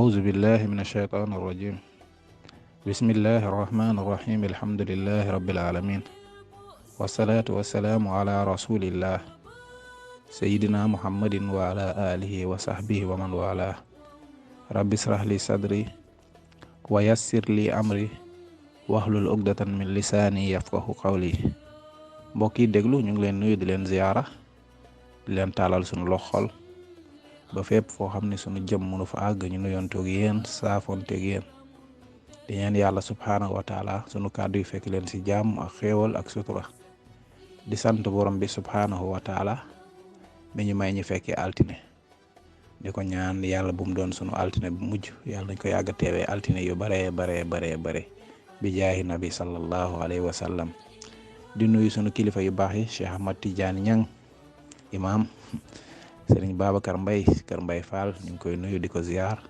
أعوذ بالله من الشيطان الرجيم بسم الله الرحمن الرحيم الحمد لله رب العالمين والصلاة والسلام على رسول الله سيدنا محمد وعلى آله وصحبه ومن والاه رب اشرح لي صدري ويسر لي أمري wahlul uqdatan min lisaani yafqahu qawli mbokk yi déglu ñu ngi leen nuyu di leen ziyaara di leen taalal sunu loxol ba fépp foo xam ne sunu jëm mënu fa àgg ñu nuyontoog yéen saafonteeg yéen di ñaan yàlla subhaanahu wa taala sunu kàddu yi fekk leen ci jàmm ak xéewal ak sutura di sant borom bi subhaanahu wa taala mi ñu may ñu fekkee altine di ko ñaan yàlla bu mu doon sunu altine bu mujj yàlla nañ ko yàgg teewee altine yu bare bi jaahi nabi sallallahu alayhi wa sallam di nuyu sunu kilifa yu baax yi Cheikh Ahmad Tidiane Niang imam Serigne Babacar Mbaye Kër Mbaye Fall ñu ngi koy nuyu di ko ziar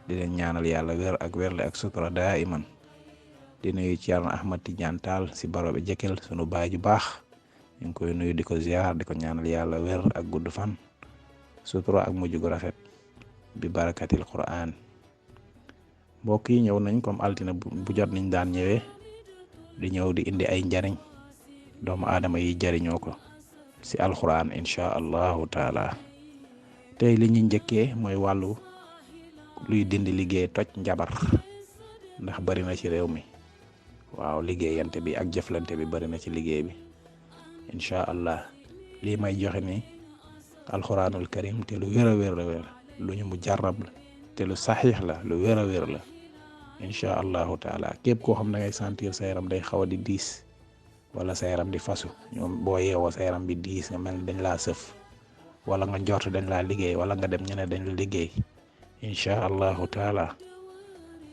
di leen ñaanal yàlla wér ak wérle ak sutura daa iman di nuyu Thierno Ahmad Tidiane Tall si baro bi jëkkël sunu baay ju baax ñu ngi koy nuyu di ko ziar di ko ñaanal yàlla wér ak gudd fan sutura ak mujj gu rafet bi barakatil Qur'an mbokk yi ñëw nañ comme altine bu jot niñ daan ñëwee di ñëw di indi ay njariñ doomu aadama yi jariñoo ko ci alquran insha allahu taala tey li ñu njëkkee mooy wàllu luy dindi liggéey toj njabar ndax bari na ci réew mi waaw liggéeyante bi ak jëflante bi bari na ci liggéey bi insha allah lii may joxe ni alquranul karim te lu wér a wér lu ñu mu jarrab la te lu saxiix la lu wér a wér la incha allahu taala képp koo xam da ngay sentir sa yaram day xaw a di diis wala sa yaram di fasu ñoom boo yeewoo sa yaram bi diis nga mel ni dañ laa sëf wala nga njort dañ laa liggéey wala nga dem ñu ne dañ la liggéey incha allahu taala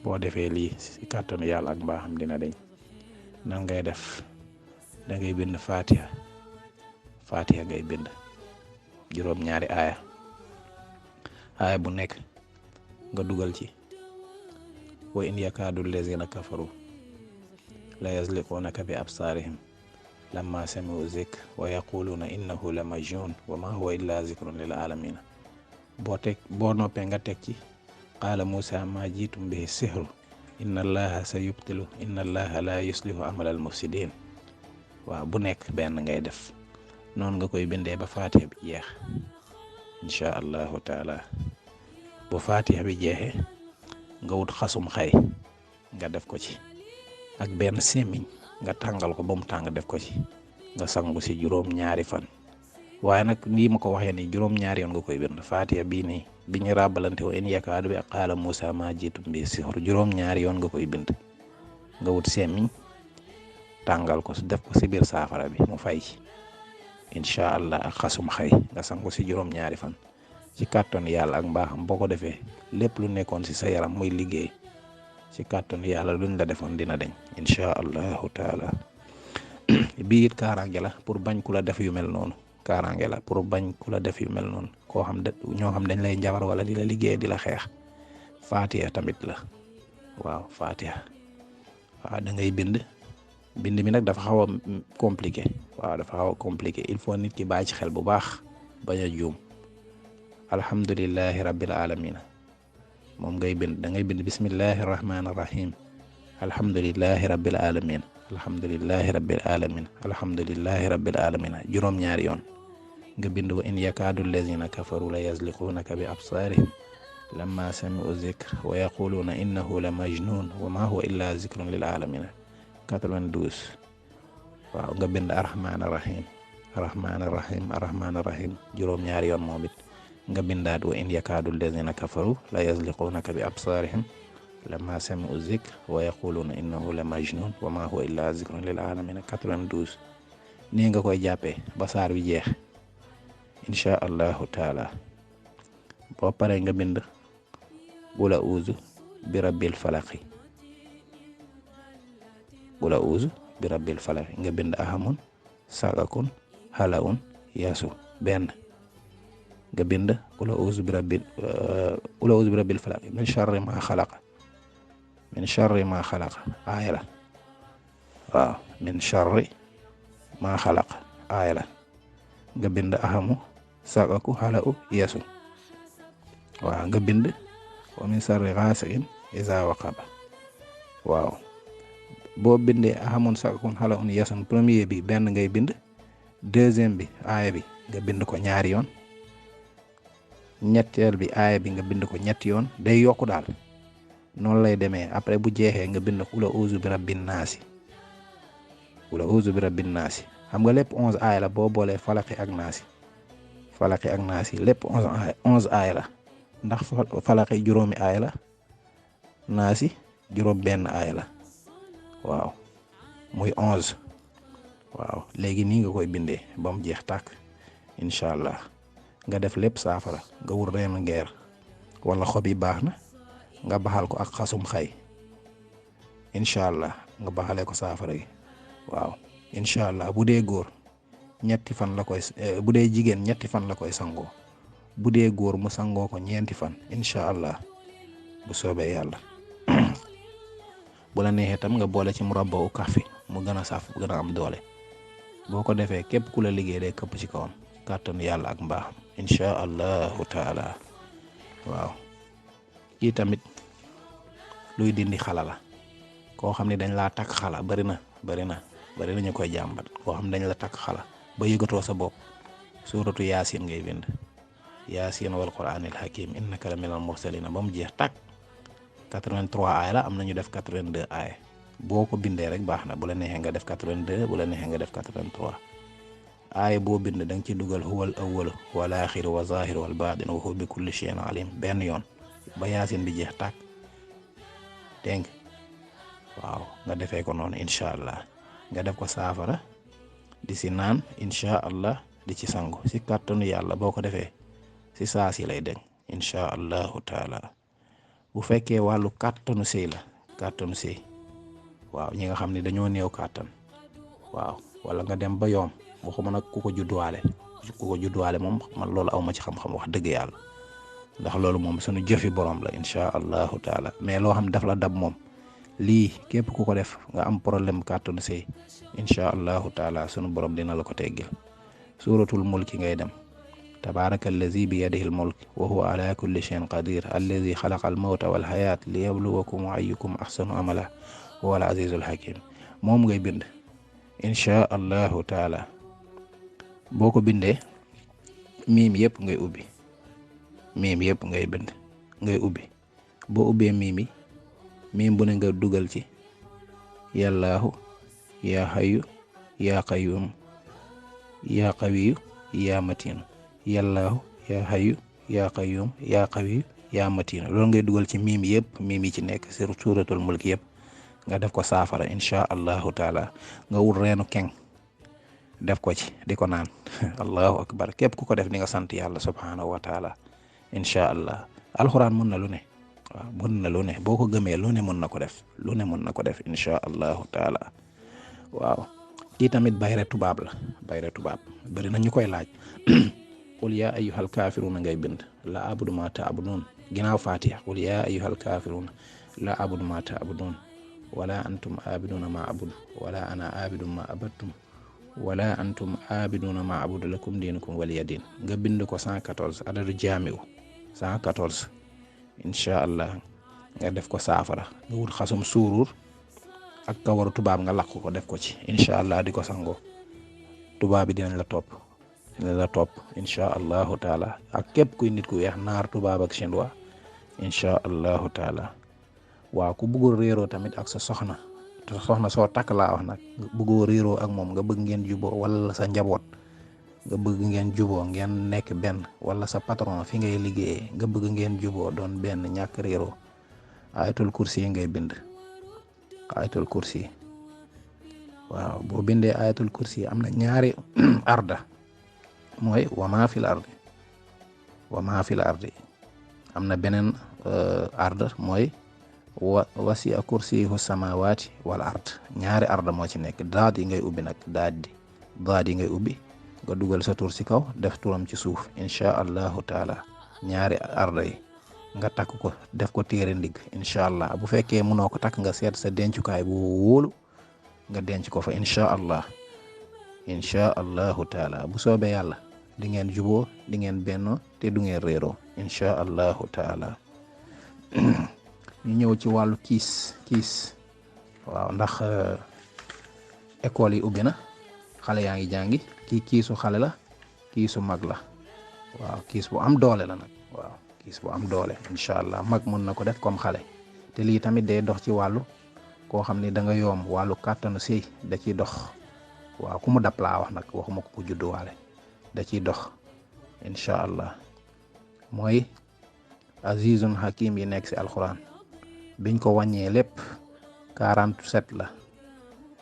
boo defee lii si kàttanu yàlla ak mbaaxam dina deñ nan ngay def da ngay bind fatiha ngay bind juróom-ñaari aaya bu nekk nga dugal ci wa in yakaadu allazina kafaru la yazliqunaka bi absaarihim lamma sami'u zikr wa yaquluuna innahu la majnun wa ma huwa illa zikrun lil alamin boo noppee nga teg ci qaala Musa ma jiitum bihi sihru inna allaha sa yubtilu inna allaha la yuslihu amal al mufsidin waaw bu nekk benn ngay def noonu nga koy bindee ba faatiha bi jeex insha allahu taala bu faatiha bi jeexee nga wut xasum xay nga def ko ci ak benn sémmiñ nga tàngal ko ba mu tàng def ko ci nga sangu si juróom-ñaari fan waaye nag nii ma ko waxee nii juróom-ñaari yoon nga koy bind Fatiha bii nii bi ñu rabalante wa in yakaadu bi ak qaala Musa ma jiitum bi sihru juróom-ñaari yoon nga koy bind nga wut sémmiñ tàngal ko def ko si biir saafara bi mu fay ci incha allah ak xasum xay nga sangu si juróom-ñaari fan ci kàttan yàlla ak mbaaxam boo ko defee lépp lu nekkoon ci sa yaram muy liggéey ci kàttan yàlla luñ la defoon dina deñ insha allahu taala bii it kaaraange la pour bañ ku la def yu mel noonu kaaraange la pour bañ ku la def yu mel noonu koo xam ñoo xam dañ lay njabar wala di la liggéey di la xeex fatiha tamit la waaw fatiha waaw da ngay bind bi nag dafa xaw a compliqué il faut nit ki bàyyi ci xel bu baax bañ a juum alhamdulillahi rabbil alamin moom ngay bind da ngay bind bismillahi rahmani rahim alhamdulillahi rabbil alamin alhamdulillahi rabbil alamin alhamdulillahi rabbil alamin juróom-ñaari yoon nga bind wa in yakaadu allazina kafaru la yazliqunaka bi absarihim lamma sami'u zikr wa yaquluna innahu la majnun wa ma huwa illa zikrun lil alamin 92 waaw nga bind arrahmani rahim juróom-ñaari yoon moom it nga bindaat wa in yakaadu allazina kafaru la yazliqunaka bi absaarihim lamma sami'u zikr wa yaquluna innahu la majnun wa ma huwa illa zikrun lil alamin 92 nii nga koy jàppee ba saar bi jeex insha allahu taala boo paree nga bind qul a'uuzu bi rabbil falaqi nga bind ahamun sagakun halawun yasu benn nga bind qul a'uuzu bi rabbil falaq min sharri ma xalaq aaya la waaw min sharri ma xalaq aaya la nga bind ahamu sagaku hala'u yeesu waaw nga bind wa min sarri ghasiqin iza waqaba. waaw boo bindee ahamun sakun xala un yasun premier bi benn ngay bind, deuxième bi aaya bi nga bind ko ñaari yoon, ñetteel bi aaya bi nga bind ko ñetti yoon, day yokku daal. noonu lay demee après bu jeexee nga bind ula uzu bi rabbin naasi, ula uzu bi rabbin naasi. xam nga lépp 11 aaya la boo boolee falaqi ak naasi lépp 11 aaya la, ndax falaqi juróomi aaya la, naasi juróom benn aaya la. waaw muy 11. waaw léegi nii nga koy bindee ba mu jeex tàkk incha allah. nga def lépp saafara, nga wut reenu ngeer wala xob yi baax na, nga baxal ko ak xasum xay incha allah nga baxalee ko saafara gi. waaw incha allah bu dee góor ñetti fan la koy bu dee jigéen ñetti fan la koy sangoo, bu dee góor mu sangoo ko ñeenti fan incha allah bu soobee yàlla. bu la neexee tam nga boole ci murabba u kafi mu gën a saf gën a am doole. boo ko defee képp ku la liggéey day këpp ci kawam kàttanu yàlla ak mbaaxam incha allahu taala. waaw kii tamit luy dindi xala la. koo xam ne dañ laa takk xala bari na ñu koy jàmbat. koo xam ne dañ la takk xala ba yëgatoo sa bopp, suuratu yaasin ngay bind, yaasin wal quraanil hakim innaka la minal mursalina ba mu jeex tàkk. 83 aaya la, am na ñu def 82 aaya. boo ko bindee rek baax na, bu la neexee nga def 82, bu la neexee nga def 83. aaya boo bind da nga ci dugal huwal awwalu wal aaxiru wa zaahiru wal baatinu wa huwa bi kulli shay'in alim benn yoon ba yaasin bi jeex tàkk. dégg nga waaw nga defee ko noonu incha allah. nga def ko saafara di si naan incha allah, di ci sangu si kàttanu yàlla. boo ko defee si saa si lay deñ incha allahu taala. bu fekkee wàllu kàttanu sëy la, kàttanu sëy waaw ñi nga xam ne dañoo néew kàttan, waaw wala nga dem ba yoom waxuma nag ku ko judduwaale moom man loolu aw ma ci xam-xam wax dëgg yàlla, ndax loolu moom suñu jëfi borom la incha allahu taala. mais loo xam ne daf la dab moom, lii képp ku ko def nga am problème kàttanu sëy incha allahu taala sunu borom dina la ko teggil. suratul mulki ngay dem, tabaraka allazi bi yadihi al mulk wa huwa ala kulli shay'in qadir allazi xalaqa al mawta wal hayat li yabluwakum ayyukum ahsanu amala wa huwa al azizul hakim. moom ngay bind incha allahu taala. boo ko bindee miim yëpp ngay ubbi, miim yëpp ngay bind ngay ubbi. boo ubbee miim bu ne nga dugal ci yàllaahu yaa hayyu yaa qayyum yaa qawiyu yaa matin, yàllaahu yaa hayyu yaa qayyum yaa qawiyu yaa matin. loolu ngay dugal ci miim yëpp, miim yi ci nekk sur suuratul mulk yëpp nga def ko saafara incha allahu taala. nga wut reenu keng def ko ci di ko naan allahu akbar. képp ku ko def di nga sant yàlla subhanahu wa taala incha allah. alxuraan mën na lu ne, waaw mën na lu ne. boo ko gëmee lu ne mën na ko def, lu ne mën na ko def incha allahu taala. waaw kii tamit bayre tubaab la, bayre tubaab bari na ñu koy laaj. qul yaa ayyuhal kaafiruuna ngay bind, la abudu ma taabudun ginnaaw fatiha. qul yaa ayyuhal kaafiruuna la abudu ma taabudun wala antum abiduna ma abudu wala ana abidun ma abattum wala antum abiduna ma abudu lakum diinukum waliya diin. nga bind ko 114 adadu jaami'u 114 incha allah. nga def ko saafara. nga wut xasum suurur ak kawaru tubaab nga lakk ko def ko ci incha allah di ko sangoo. tubaab bi dinañ la topp incha allahu taala. ak képp kuy nit ku weex, naar, tubaab ak chinois incha allahu taala. waaw ku bëggul réeroo tamit ak sa soxna soo takk laa wax nag, bëggoo réeroo ak moom, nga bëgg ngeen juboo wala sa njaboot nga bëgg ngeen juboo ngeen nekk benn, wala sa patron fi ngay liggéeyee nga bëgg ngeen juboo doon benn, ñàkk réeroo, ayatul kursi ngay bind. ayatul kursi waaw boo bindee ayatul kursi am na ñaari arda, mooy wama fil ardi am na beneen arda mooy wasi'a kursiyuhu samawati wal ard. ñaari arda moo ci nekk. daad yi ngay ubbi nag, daad yi ngay ubbi nga dugal sa tur ci kaw def turam ci suuf incha allahu taala. ñaari arda yi nga takk ko def ko téere ndigg incha allah. bu fekkee mënoo ko takk nga seet sa dencukaay bu wóolu nga denc ko fa incha allah. incha allahu taala bu soobee yàlla di ngeen juboo, di ngeen bennoo te du ngeen réeroo incha allahu taala. ñu ñëw ci wàllu kiis waaw ndax école yi ubbi na xale yaa ngi jàngi kii kiisu xale la kiisu mag la waaw kiis bu am doole la nag waaw kiis bu am doole incha allah mag mun na ko def comme xale te lii tamit day dox ci wàllu koo xam ni da nga yoom wàllu kàttanu sëy da ciy dox waaw ku mu dab laa wax nag waxuma ko ku judduwaale da ciy dox incha allah mooy azizun hakim yi nekk si alquran biñ ko wàññee lépp 47 la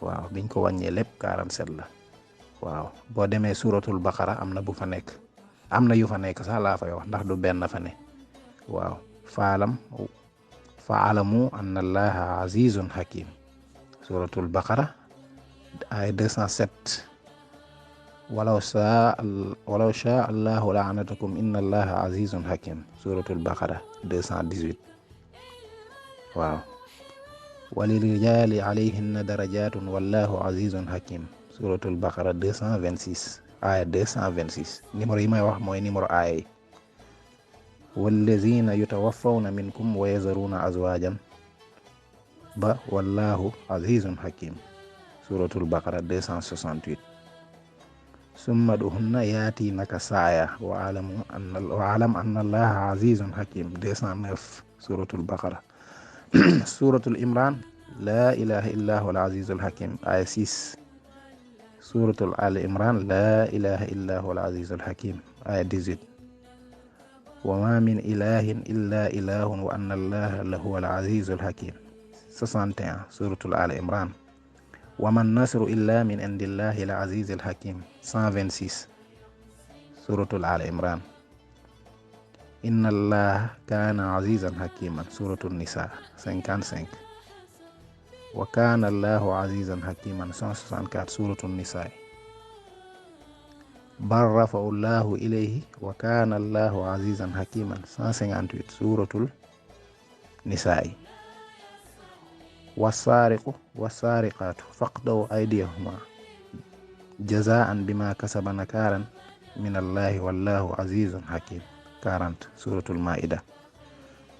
waaw biñ ko wàññee lépp 47 la waaw boo demee suratul baqara am na bu fa nekk am na yu fa nekk sax laa fay wax ndax du benn fa ne waaw faalamu anna allaha azizun hakim suratul baqara ay 207 walaw shaa allahu laanatakum inna allaha azizun hakim suratul baqara 218 waaw walirrijali alayhinna darajatun wallahu azizun hakim suratul baqara 226 aya 226 numéro yi may wax mooy numéro aya yi wallazina yutawaffawna minkum wa yazaruna azwajan ba wallahu azizun hakim suratul baqara 268 summa duhunna yatinaka saaya wa alam anna allaha azizun hakim 209 suratul baqara suratul imran la ilaha illa huwa al azizul hakim aya 6 suratul al imran la ilaha illa huwa al azizul hakim aya 18 wa ma min ilahin illa ilahun wa anna allaha lahuwa al azizul hakim 61 suratul al imran wa man nasru illa min indillahi al azizil hakim 126 suratul al imran inna allaha kana azizan hakiman suratul nisa 55 wa kana allahu azizan hakiman 164 suratul nisa bal rafa'u llahu ilayhi wa kana allahu azizan hakiman 158 suratul nisa wasariqu wasariqatu faqdaw aydiyahuma jazaan bima kasaba nakaran min allahi wallahu azizun hakim 40 suratul maida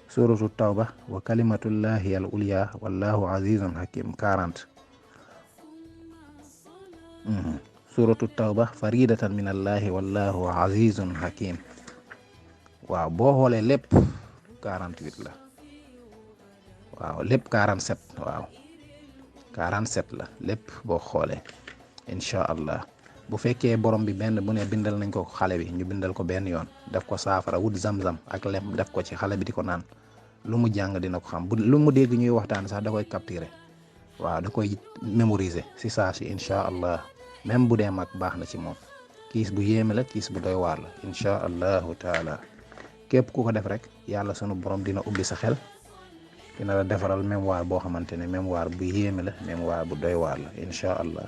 suratul tawba wa kalimatullahi al ulya wallahu azizun hakim 40 suratul tawba faridatan min allahi wallahu azizun hakim waaw boo xoolee lépp 48 la waaw lépp 47 waaw 47 la lépp boo xoolee incha allah bu fekkee borom bi benn bu ne bindal nañ ko xale bi ñu bindal ko benn yoon def ko saafara wut zam-zam ak lem def ko ci xale bi di ko naan lu mu jàng dina ko xam bu lu mu dégg ñuy waxtaan sax da koy capturer waaw da koy mémoriser si saa si incha allah même bu dee mag baax na ci moom kiis bu yéeme la kiis bu doy waar la incha allahu taala képp ku ko def rek yàlla sunu borom dina ubbi sa xel dina la defaral mémoire boo xamante ne mémoire bu yéeme la mémoire bu doy waar la incha allah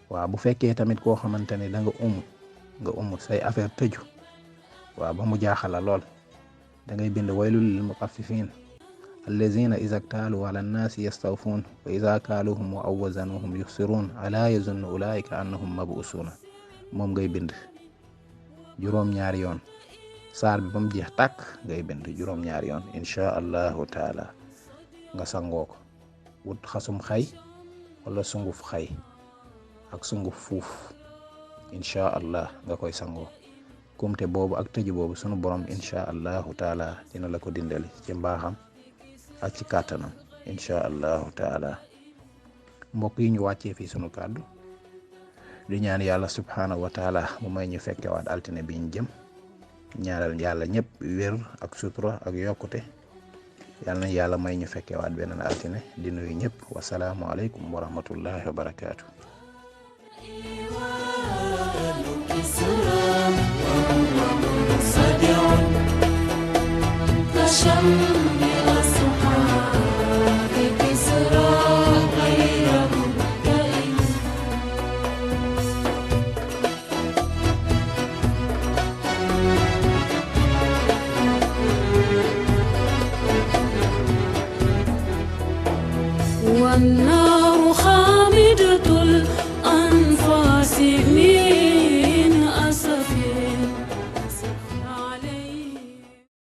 waaw bu fekkee tamit koo xamante ne da nga say affaire tëju waaw ba mu jaaxal la lool da ngay bind waylul lil mutaffifin allazina iza ktaalu ala nnaasi yastawfuun wa iza kaaluhum aw wazanuhum yuxsiruun alaa yazunnu ulaika annahum mabusuuna moom ngay bind juróom-ñaari yoon saar bi ba mu jeex tàkk ngay bind juróom-ñaari yoon incha allahu taala nga sangoo ko wut xasum xay wala sunguf xay ak sunguf fuuf incha allah nga koy sangoo kumte boobu ak tëju boobu sunu borom incha allahu taala dina la ko dindali ci mbaaxam ak ci kàttanam incha allahu taala mbokk yi ñu wàccee fii sunu kàddu di ñaan yàlla subhaanahu wa taala mu may ñu fekkewaat altine bi ñu jëm ñaanal yàlla ñëpp wér ak sutura ak yokkute yàlla na yàlla may ñu fekkewaat beneen altine di nuyu ñëpp wasalaamu aleykum wa rahmatullahi wa barakaatu. والنار